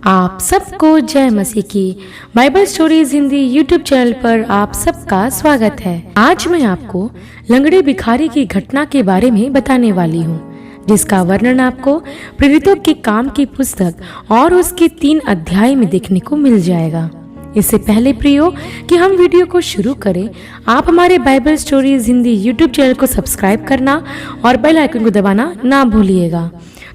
आप सबको जय मसीह की Bible stories Hindi YouTube channel पर आप सबका स्वागत है। आज मैं आपको लंगड़े भिखारी की घटना के बारे में बताने वाली हूँ, जिसका वर्णन आपको प्रेरितों के काम की पुस्तक और उसके 3 अध्याय में देखने को मिल जाएगा। इससे पहले प्रियो कि हम वीडियो को शुरू करें, आप हमारे Bible stories Hindi YouTube channel को सब्सक्राइब करना और बेल आइकन को दबाना ना भूलिएगा।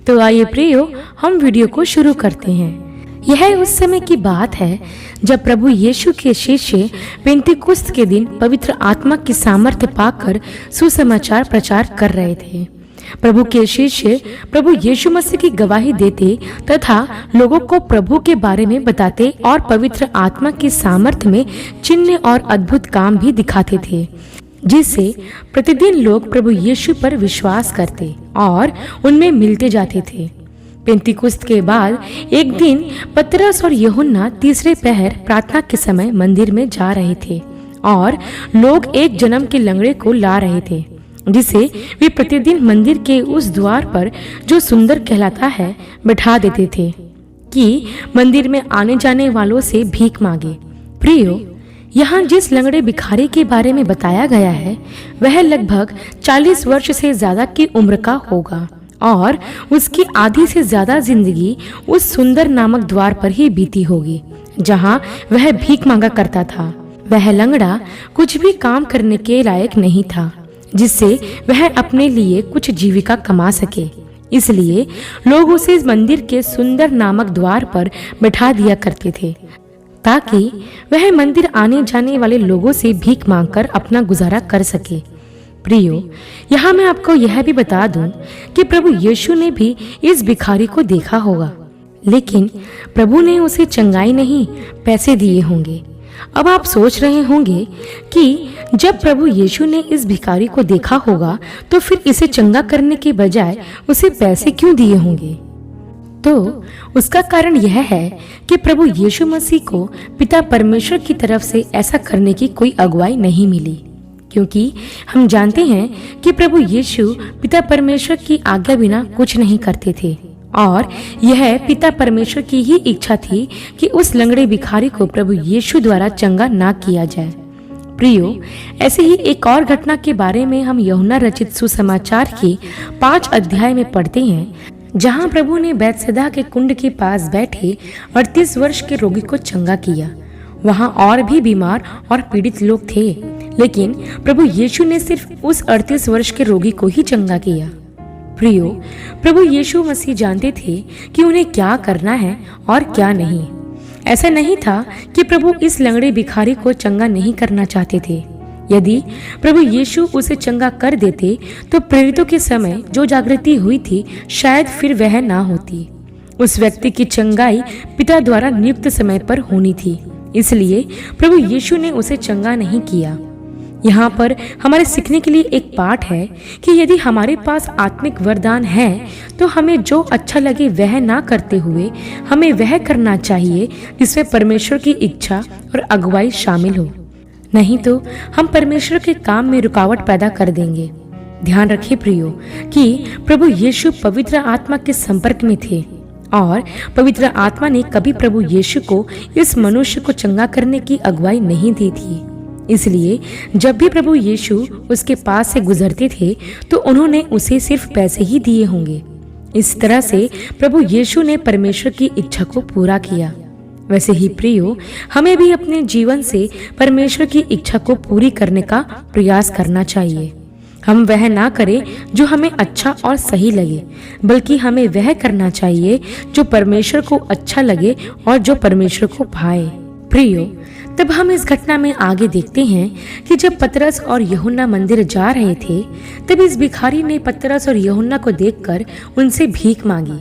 तो आइए प्रियो, हम वीडियो को शुरू करते हैं। यह उस समय की बात है जब प्रभु यीशु के शिष्य पेंतीकुस्त के दिन पवित्र आत्मा की सामर्थ्य पाकर सुसमाचार प्रचार कर रहे थे। प्रभु के शिष्य प्रभु यीशु मसीह की गवाही देते तथा लोगों को प्रभु के बारे में बताते और पवित्र आत्मा की सामर्थ्य में चिन्ह और अद्भुत काम भी दिखाते थे, जिससे प्रतिदिन लोग प्रभु यीशु पर विश्वास करते और उनमें मिलते जाते थे। पेंतीकुस्त के बाद एक दिन पतरस और यूहन्ना तीसरे पहर प्रार्थना के समय मंदिर में जा रहे थे और लोग एक जन्म के लंगड़े को ला रहे थे, जिसे वे प्रतिदिन मंदिर के उस द्वार पर जो सुंदर कहलाता है बैठा देते थे कि मंदिर में आने जाने वालों से भीख मांगे। प्रियो, यहाँ जिस लंगड़े भिखारी के बारे में बताया गया है वह लगभग 40 वर्ष से ज्यादा की उम्र का होगा और उसकी आधी से ज्यादा जिंदगी उस सुंदर नामक द्वार पर ही बीती होगी जहाँ वह भीख मांगा करता था। वह लंगड़ा कुछ भी काम करने के लायक नहीं था जिससे वह अपने लिए कुछ जीविका कमा सके, इसलिए लोग उसे मंदिर के सुंदर नामक द्वार पर बैठा दिया करते थे ताकि वह मंदिर आने जाने वाले लोगों से भीख मांगकर अपना गुजारा कर सके। प्रियो, यहाँ मैं आपको यह भी बता दूं कि प्रभु यीशु ने भी इस भिखारी को देखा होगा, लेकिन प्रभु ने उसे चंगाई नहीं पैसे दिए होंगे। अब आप सोच रहे होंगे कि जब प्रभु यीशु ने इस भिखारी को देखा होगा तो फिर इसे चंगा करने के बजाय उसे पैसे क्यों दिए होंगे? तो उसका कारण यह है कि प्रभु यीशु मसीह को पिता परमेश्वर की तरफ से ऐसा करने की कोई अगुवाई नहीं मिली, क्योंकि हम जानते हैं कि प्रभु यीशु पिता परमेश्वर की आज्ञा बिना कुछ नहीं करते थे और यह पिता परमेश्वर की ही इच्छा थी कि उस लंगड़े भिखारी को प्रभु यीशु द्वारा चंगा ना किया जाए। प्रियो, ऐसे ही एक और घटना के बारे में हम यूहन्ना रचित सुसमाचार के 5 अध्याय में पढ़ते हैं, जहां प्रभु ने बैतसैदा के कुंड के पास बैठे 38 वर्ष के रोगी को चंगा किया। वहां और भी बीमार और पीड़ित लोग थे, लेकिन प्रभु यीशु ने सिर्फ उस 38 वर्ष के रोगी को ही चंगा किया। प्रियो, प्रभु यीशु मसीह जानते थे कि उन्हें क्या करना है और क्या नहीं। ऐसा नहीं था कि प्रभु इस लंगड़े भिखारी को चंगा नहीं करना चाहते थे। यदि प्रभु यीशु उसे चंगा कर देते तो प्रेरितों के समय जो जागृति हुई थी शायद फिर वह ना होती। उस व्यक्ति की चंगाई पिता द्वारा नियुक्त समय पर होनी थी, इसलिए प्रभु यीशु ने उसे चंगा नहीं किया। यहाँ पर हमारे सीखने के लिए एक पाठ है कि यदि हमारे पास आत्मिक वरदान है तो हमें जो अच्छा लगे वह ना करते हुए हमें वह करना चाहिए जिसमें परमेश्वर की इच्छा और अगुवाई शामिल हो, नहीं तो हम परमेश्वर के काम में रुकावट पैदा कर देंगे। ध्यान रखिए प्रियो कि प्रभु यीशु पवित्र आत्मा के संपर्क में थे और पवित्र आत्मा ने कभी प्रभु यीशु को इस मनुष्य को चंगा करने की अगुवाई नहीं दी थी। इसलिए जब भी प्रभु यीशु उसके पास से गुजरते थे तो उन्होंने उसे सिर्फ पैसे ही दिए होंगे। इस तरह से प्रभु यीशु ने परमेश्वर की इच्छा को पूरा किया। वैसे ही प्रियो, हमें भी अपने जीवन से परमेश्वर की इच्छा को पूरी करने का प्रयास करना चाहिए। हम वह ना करें जो हमें अच्छा और सही लगे, बल्कि हमें वह करना चाहिए जो परमेश्वर को अच्छा लगे और जो परमेश्वर को भाए। प्रियो, तब हम इस घटना में आगे देखते हैं कि जब पतरस और यूहन्ना मंदिर जा रहे थे तब इस भिखारी ने पतरस और यूहन्ना को देखकर उनसे भीख मांगी।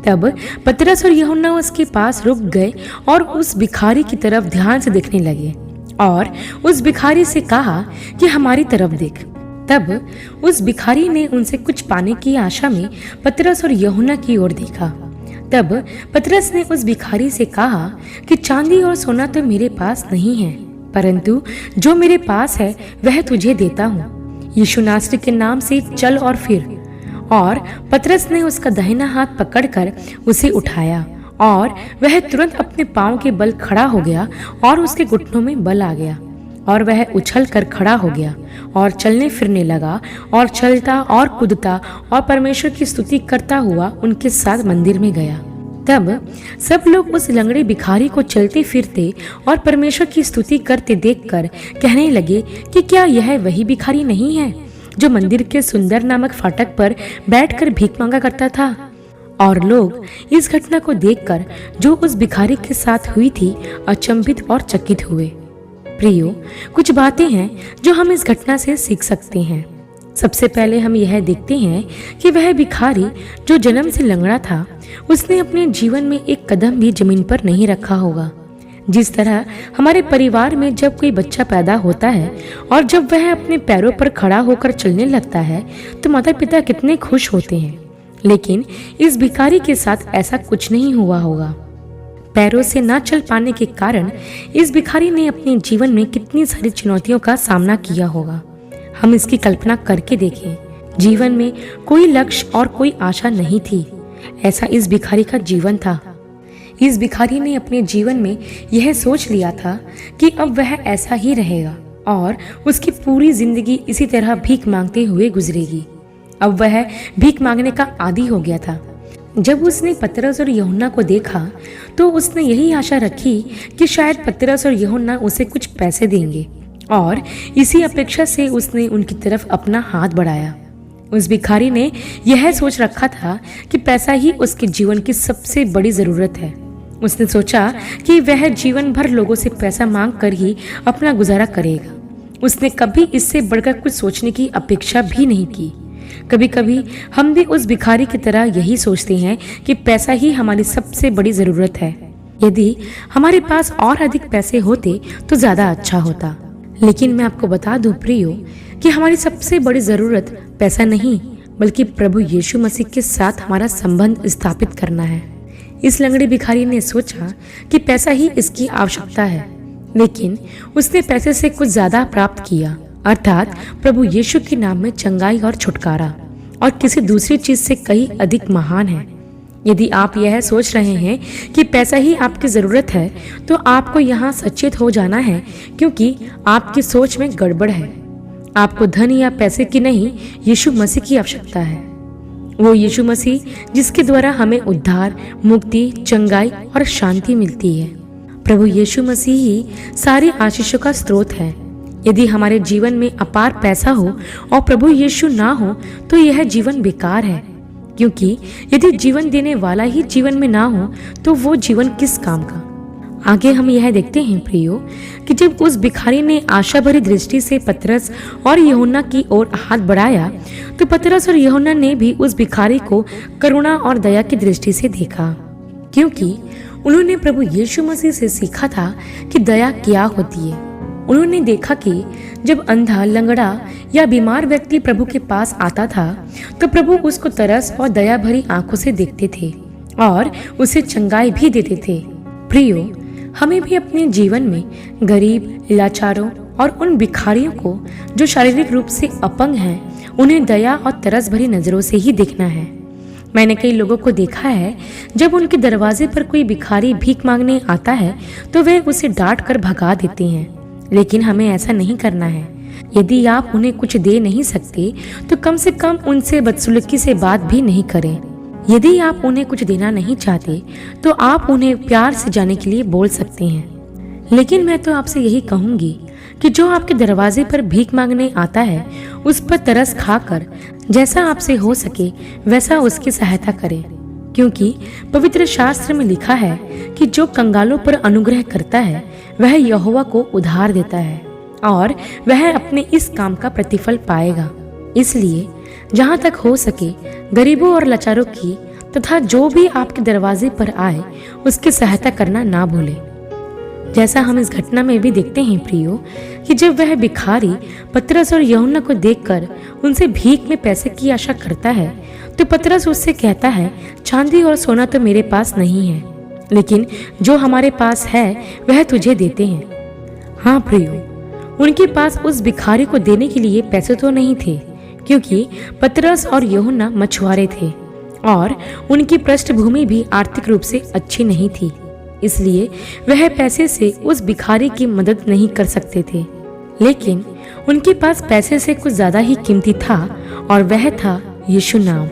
तब पतरस और यूहन्ना उसके पास रुक गए और उस भिखारी की तरफ ध्यान से देखने लगे और उस भिखारी से कहा कि हमारी तरफ देख। तब उस भिखारी ने उनसे कुछ पाने की आशा में पतरस और यूहन्ना की ओर देखा। तब पतरस ने उस भिखारी से कहा कि चांदी और सोना तो मेरे पास नहीं है, परंतु जो मेरे पास है वह तुझे देता हूँ। यीशु नासरी के नाम से चल और फिर। और पतरस ने उसका दाहिना हाथ पकड़कर उसे उठाया और वह तुरंत अपने पांव के बल खड़ा हो गया और उसके घुटनों में बल आ गया और वह उछल कर खड़ा हो गया और चलने फिरने लगा और चलता और कूदता और परमेश्वर की स्तुति करता हुआ उनके साथ मंदिर में गया। तब सब लोग उस लंगड़े भिखारी को चलते फिरते और परमेश्वर की स्तुति करते देखकर कहने लगे कि क्या यह वही भिखारी नहीं है जो मंदिर के सुंदर नामक फाटक पर बैठकर भीख मांगा करता था। और लोग इस घटना को देखकर जो उस भिखारी के साथ हुई थी अचंभित और चकित हुए। प्रियो, कुछ बातें हैं जो हम इस घटना से सीख सकते हैं। सबसे पहले हम यह देखते हैं कि वह भिखारी जो जन्म से लंगड़ा था, उसने अपने जीवन में एक कदम भी जमीन पर नहीं रखा होगा। जिस तरह हमारे परिवार में जब कोई बच्चा पैदा होता है और जब वह अपने पैरों पर खड़ा होकर चलने लगता है तो माता पिता कितने खुश होते हैं, लेकिन इस भिखारी के साथ ऐसा कुछ नहीं हुआ होगा। पैरों से न चल पाने के कारण इस भिखारी ने अपने जीवन में कितनी सारी चुनौतियों का सामना किया होगा। हम इसकी कल्पना करके देखें। जीवन में कोई लक्ष्य और कोई आशा नहीं थी, ऐसा इस भिखारी का जीवन था। इस भिखारी ने अपने जीवन में यह सोच लिया था कि अब वह ऐसा ही रहेगा और उसकी पूरी जिंदगी इसी तरह भीख मांगते हुए गुजरेगी। अब वह भीख मांगने का आदी हो गया था। जब उसने पतरस और यूहन्ना को देखा तो उसने यही आशा रखी कि शायद पतरस और यूहन्ना उसे कुछ पैसे देंगे और इसी अपेक्षा से उसने उनकी तरफ अपना हाथ बढ़ाया। उस भिखारी ने यह सोच रखा था कि पैसा ही उसके जीवन की सबसे बड़ी जरूरत है। उसने सोचा कि वह जीवन भर लोगों से पैसा मांग कर ही अपना गुजारा करेगा। उसने कभी इससे बढ़कर कुछ सोचने की अपेक्षा भी नहीं की। कभी कभी हम भी उस भिखारी की तरह यही सोचते हैं कि पैसा ही हमारी सबसे बड़ी जरूरत है। यदि हमारे पास और अधिक पैसे होते तो ज्यादा अच्छा होता। लेकिन मैं आपको बता दूं प्रियो कि हमारी सबसे बड़ी जरूरत पैसा नहीं बल्कि प्रभु यीशु मसीह के साथ हमारा संबंध स्थापित करना है। इस लंगड़े भिखारी ने सोचा कि पैसा ही इसकी आवश्यकता है, लेकिन उसने पैसे से कुछ ज्यादा प्राप्त किया, अर्थात प्रभु यीशु के नाम में चंगाई और छुटकारा, और किसी दूसरी चीज से कहीं अधिक महान है। यदि आप यह सोच रहे हैं कि पैसा ही आपकी जरूरत है तो आपको यहाँ सचेत हो जाना है, क्योंकि आपकी सोच में गड़बड़ है। आपको धन या पैसे की नहीं, यीशु मसीह की आवश्यकता है। वो यीशु मसीह जिसके द्वारा हमें उद्धार, मुक्ति, चंगाई और शांति मिलती है। प्रभु यीशु मसीह ही सारी आशीषों का स्रोत है। यदि हमारे जीवन में अपार पैसा हो और प्रभु यीशु ना हो तो यह जीवन बेकार है, क्योंकि यदि जीवन देने वाला ही जीवन में ना हो तो वो जीवन किस काम का। आगे हम यह देखते हैं प्रियो कि जब उस भिखारी ने आशा भरी दृष्टि से पतरस और यूहन्ना की ओर हाथ बढ़ाया तो पतरस और यूहन्ना ने भी उस भिखारी को करुणा और दया की दृष्टि से देखा, क्योंकि उन्होंने प्रभु यीशु मसीह से सीखा था कि दया क्या होती है। उन्होंने देखा कि जब अंधा, लंगड़ा या बीमार व्यक्ति प्रभु के पास आता था तो प्रभु उसको तरस और दया भरी आंखों से देखते थे और उसे चंगाई भी देते थे। प्रियो, हमें भी अपने जीवन में गरीब, लाचारों और उन भिखारियों को जो शारीरिक रूप से अपंग हैं, उन्हें दया और तरस भरी नजरों से ही देखना है। मैंने कई लोगों को देखा है, जब उनके दरवाजे पर कोई भिखारी भीख मांगने आता है तो वे उसे डांट कर भगा देते हैं, लेकिन हमें ऐसा नहीं करना है। यदि आप उन्हें कुछ दे नहीं सकते तो कम से कम उनसे बदसलूकी से बात भी नहीं करें। यदि आप उन्हें कुछ देना नहीं चाहते तो आप उन्हें प्यार से जाने के लिए बोल सकते हैं। लेकिन मैं तो आपसे यही कहूंगी कि जो आपके दरवाजे पर भीख मांगने आता है उस पर तरस खाकर जैसा आपसे हो सके वैसा उसकी सहायता करें, क्योंकि पवित्र शास्त्र में लिखा है कि जो कंगालों पर अनुग्रह करता है वह यहोवा को उधार देता है और वह अपने इस काम का प्रतिफल पाएगा। इसलिए जहाँ तक हो सके गरीबों और लाचारों की तथा जो भी आपके दरवाजे पर आए उसकी सहायता करना ना भूलें। जैसा हम इस घटना में भी देखते हैं प्रियो कि जब वह भिखारी पतरस और यूहन्ना को देखकर उनसे भीख में पैसे की आशा करता है तो पतरस उससे कहता है, चांदी और सोना तो मेरे पास नहीं है, लेकिन जो हमारे पास है वह तुझे देते हैं। हाँ प्रियो, उनके पास उस भिखारी को देने के लिए पैसे तो नहीं थे, क्योंकि पतरस और यूहन्ना मछुआरे थे और उनकी पृष्ठभूमि भी आर्थिक रूप से अच्छी नहीं थी, इसलिए वह पैसे से उस भिखारी की मदद नहीं कर सकते थे। लेकिन उनके पास पैसे से कुछ ज्यादा ही कीमती था और वह था यीशु नाम।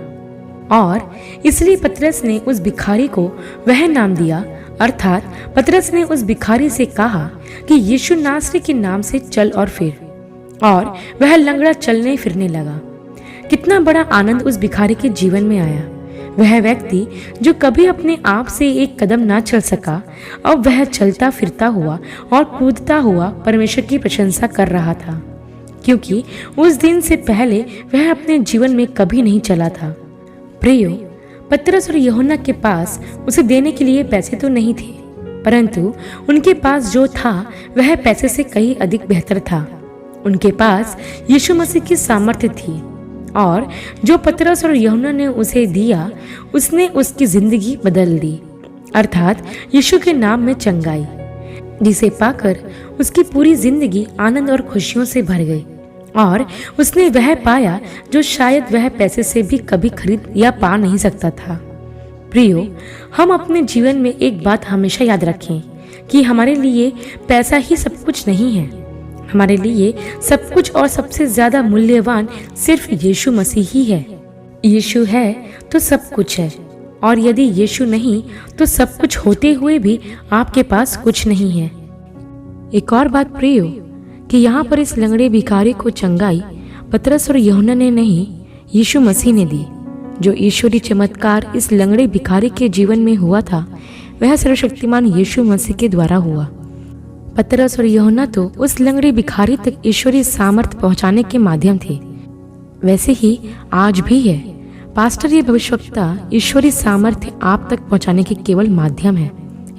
और इसलिए पतरस ने उस भिखारी को वह नाम दिया, अर्थात पतरस ने उस भिखारी से कहा कि यीशु नासरी के नाम से चल और फिर, और वह लंगड़ा चलने फिरने लगा। कितना बड़ा आनंद उस भिखारी के जीवन में आया। वह व्यक्ति जो कभी अपने आप से एक कदम ना चल सका, अब वह चलता फिरता हुआ और कूदता हुआ परमेश्वर की प्रशंसा कर रहा था, क्योंकि उस दिन से पहले वह अपने जीवन में कभी नहीं चला था। प्रियो, पतरस और यूहन्ना के पास उसे देने के लिए पैसे तो नहीं थे, परंतु उनके पास जो था वह पैसे से कहीं अधिक बेहतर था। उनके पास यीशु मसीह की सामर्थ्य थी, और जो पतरस और यूहन्ना ने उसे दिया, उसने उसकी जिंदगी बदल दी, अर्थात यीशु के नाम में चंगाई, जिसे पाकर उसकी पूरी जिंदगी आनंद और खुशियों से भर गई, और उसने वह पाया जो शायद वह पैसे से भी कभी खरीद या पा नहीं सकता था। प्रियो, हम अपने जीवन में एक बात हमेशा याद रखें कि हमारे लिए पैसा ही सब कुछ नहीं है। हमारे लिए सब कुछ और सबसे ज्यादा मूल्यवान सिर्फ यीशु मसीह ही है। यीशु है तो सब कुछ है, और यदि यीशु नहीं तो सब कुछ होते हुए भी आपके पास कुछ नहीं है। एक और बात प्रियो, कि यहाँ पर इस लंगड़े भिखारी को चंगाई पतरस और यूहन्ना ने नहीं, यीशु मसीह ने दी। जो ईश्वरीय चमत्कार इस लंगड़े भिखारी के जीवन में हुआ था, वह सर्वशक्तिमान यीशु मसीह के द्वारा हुआ। पतरस और यूहन्ना तो उस लंगड़े भिखारी तक ईश्वरीय सामर्थ पहुंचाने के माध्यम थे, वैसे ही आज भी है। पास्टर ये भविष्यवक्ता ईश्वरीय सामर्थ्य आप तक पहुंचाने के केवल माध्यम है,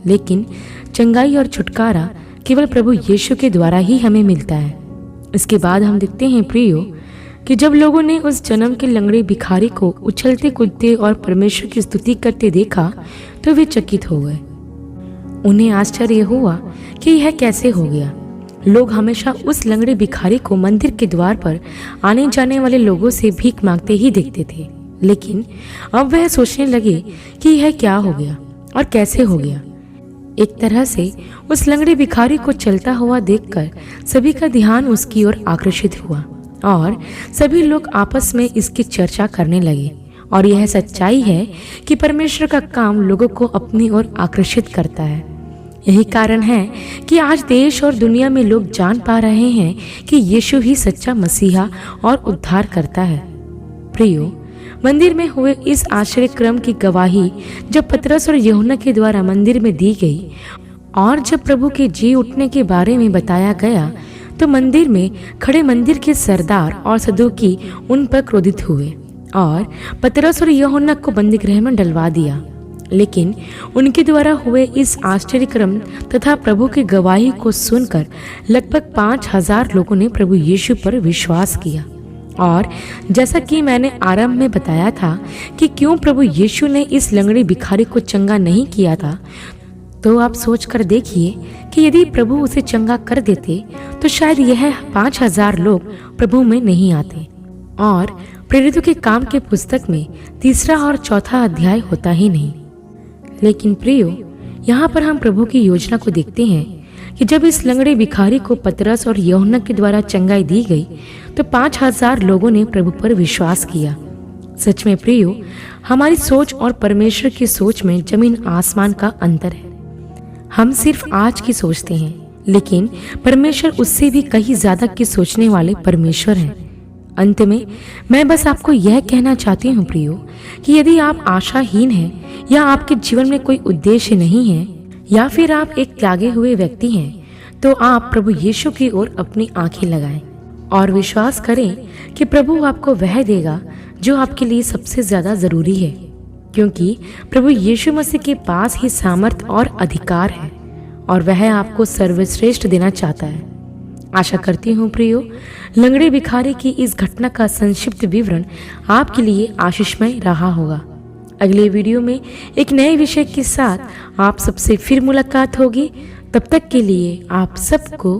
लेकिन चंगाई और छुटकारा केवल प्रभु यीशु के द्वारा ही हमें मिलता है। इसके बाद हम देखते हैं प्रियो, कि जब लोगों ने उस जन्म के लंगड़े भिखारी को उछलते कूदते और परमेश्वर की स्तुति करते देखा, तो वे चकित हो गए। उन्हें आश्चर्य हुआ कि यह कैसे हो गया। लोग हमेशा उस लंगड़े भिखारी को मंदिर के द्वार पर आने जाने वाले लोगों से भीख मांगते ही देखते थे, लेकिन अब वह सोचने लगे कि यह क्या हो गया और कैसे हो गया। एक तरह से उस लंगड़े भिखारी को चलता हुआ देखकर सभी का ध्यान उसकी ओर आकर्षित हुआ, और सभी लोग आपस में इसकी चर्चा करने लगे। और यह सच्चाई है कि परमेश्वर का काम लोगों को अपनी ओर आकर्षित करता है। यही कारण है कि आज देश और दुनिया में लोग जान पा रहे हैं कि यीशु ही सच्चा मसीहा और उद्धार करता है। प्रियो, मंदिर में हुए इस आश्चर्य क्रम की गवाही जब पतरस और यूहन्ना के द्वारा मंदिर में दी गई, और जब प्रभु के जी उठने के बारे में बताया गया, तो मंदिर में खड़े मंदिर के सरदार और सदूकी उन पर क्रोधित हुए और पतरस और यूहन्ना को बंदीगृह में डलवा दिया। लेकिन उनके द्वारा हुए इस आश्चर्य क्रम तथा प्रभु की गवाही को सुनकर लगभग 5000 लोगों ने प्रभु यीशु पर विश्वास किया। और जैसा कि मैंने आरंभ में बताया था कि क्यों प्रभु यीशु ने इस लंगड़े भिखारी को चंगा नहीं किया था, तो आप सोच कर देखिए कि यदि प्रभु उसे चंगा कर देते तो शायद यह 5000 लोग प्रभु में नहीं आते, और प्रेरितों के काम के पुस्तक में 3 और 4 अध्याय होता ही नहीं। लेकिन प्रियो, यहाँ पर हम प्रभु की योजना को देखते हैं कि जब इस लंगड़े भिखारी को पतरस और यूहन्ना के द्वारा चंगाई दी गई, तो 5000 लोगों ने प्रभु पर विश्वास किया। सच में प्रियो, हमारी सोच और परमेश्वर की सोच में जमीन आसमान का अंतर है। हम सिर्फ आज की सोचते हैं, लेकिन परमेश्वर उससे भी कहीं ज्यादा की सोचने वाले परमेश्वर हैं। अंत में मैं बस आपको यह कहना चाहती हूँ प्रियो, कि यदि आप आशाहीन हैं, या आपके जीवन में कोई उद्देश्य नहीं है, या फिर आप एक त्यागे हुए व्यक्ति हैं, तो आप प्रभु यीशु की ओर अपनी आंखें लगाएं और विश्वास करें कि प्रभु आपको वह देगा जो आपके लिए सबसे ज्यादा जरूरी है, क्योंकि प्रभु यीशु मसीह के पास ही सामर्थ और अधिकार है, और वह आपको सर्वश्रेष्ठ देना चाहता है। आशा करती हूँ प्रियो, लंगड़े भिखारी की इस घटना का संक्षिप्त विवरण आपके लिए आशीषमय रहा होगा। अगले वीडियो में एक नए विषय के साथ आप सबसे फिर मुलाकात होगी। तब तक के लिए आप सबको